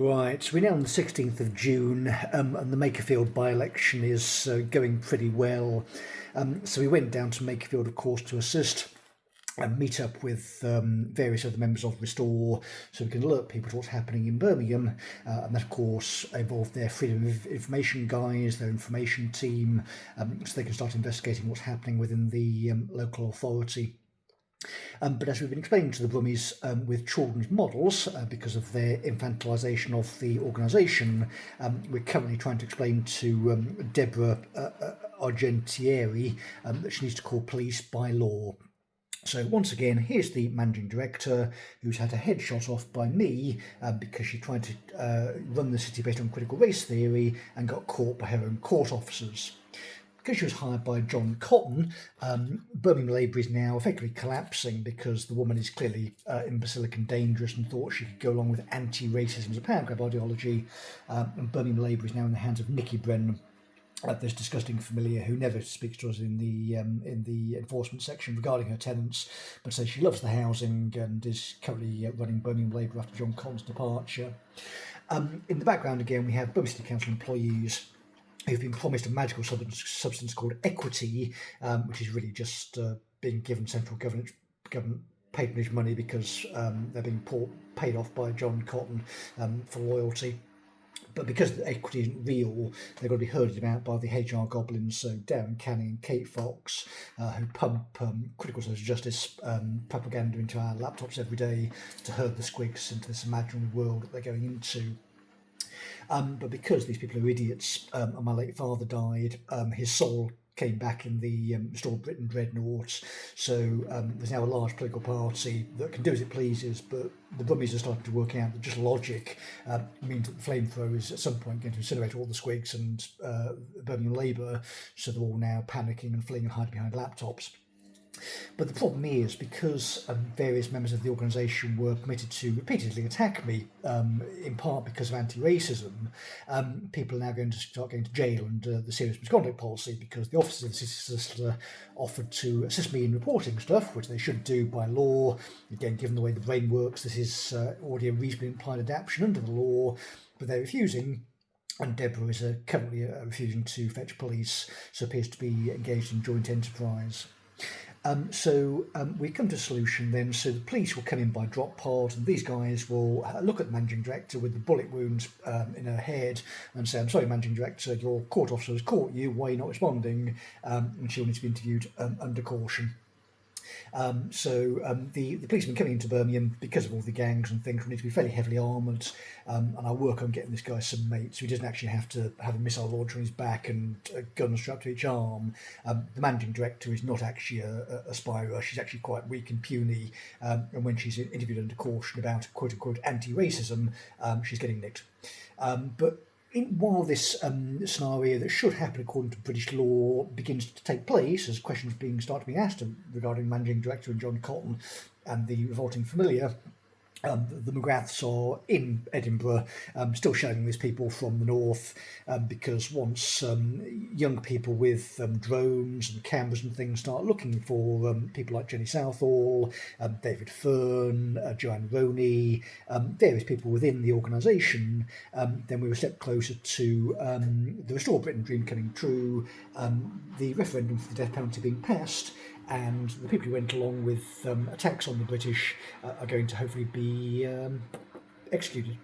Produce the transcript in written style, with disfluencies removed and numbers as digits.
Right, we're now on the 16th of June, and the Makerfield by-election is going pretty well. So we went down to Makerfield, of course, to assist and meet up with various other members of Restore so we can alert people to what's happening in Birmingham. And that, of course, involved their Freedom of Information guys, their information team, so they can start investigating what's happening within the local authority. But as we've been explaining to the Brummies with children's models, because of their infantilisation of the organisation, we're currently trying to explain to Deborah Argentieri that she needs to call police by law. So once again, here's the managing director who's had a headshot off by me because she tried to run the city based on critical race theory and got caught by her own court officers. Because she was hired by John Cotton, Birmingham Labour is now effectively collapsing because the woman is clearly imbecilic and dangerous and thought she could go along with anti-racism as a power grab ideology. And Birmingham Labour is now in the hands of Nicky Brennan, this disgusting familiar who never speaks to us in the enforcement section regarding her tenants, but says she loves the housing and is currently running Birmingham Labour after John Cotton's departure. In the background again, we have Birmingham City Council employees who've been promised a magical substance called equity, which is really just being given central government patronage money because they're being paid off by John Cotton for loyalty. But because the equity isn't real, they're going to be herded about by the HR goblins, so Darren Canning and Kate Fox, who pump critical social justice propaganda into our laptops every day to herd the squigs into this imaginary world that they're going into. But because these people are idiots, and my late father died, his soul came back in the Restore Britain dreadnought. So there's now a large political party that can do as it pleases, but the Brummies are starting to work out that just logic means that the flamethrower is at some point going to incinerate all the squigs and Birmingham Labour, so they're all now panicking and fleeing and hiding behind laptops. But the problem is, because various members of the organisation were permitted to repeatedly attack me, in part because of anti-racism, people are now going to start going to jail under the serious misconduct policy because the officers of the city solicitor offered to assist me in reporting stuff, which they should do by law. Again, given the way the brain works, this is already a reasonably implied adaptation under the law, but they're refusing. And Deborah is currently refusing to fetch police, so appears to be engaged in joint enterprise. So we come to a solution then. So the police will come in by drop pod, and these guys will look at the managing director with the bullet wound in her head and say, "I'm sorry, managing director, your court officer has caught you. Why are you not responding?" And she'll need to be interviewed under caution. The policemen coming into Birmingham, because of all the gangs and things, will need to be fairly heavily armoured, and I'll work on getting this guy some mates so he doesn't actually have to have a missile launcher on his back and a gun strapped to each arm. The managing director is not actually a spy. She's actually quite weak and puny, and when she's interviewed under caution about quote-unquote anti-racism, she's getting nicked. While this scenario that should happen according to British law begins to take place, as questions start to be asked regarding managing director and John Cotton and the revolting familiar, the McGraths are in Edinburgh, still shouting these people from the north, because once young people with drones and cameras and things start looking for people like Jenny Southall, David Fern, Joanne Roney, various people within the organisation, then we were a step closer to the Restore Britain dream coming true, the referendum for the death penalty being passed, and the people who went along with attacks on the British are going to hopefully be executed.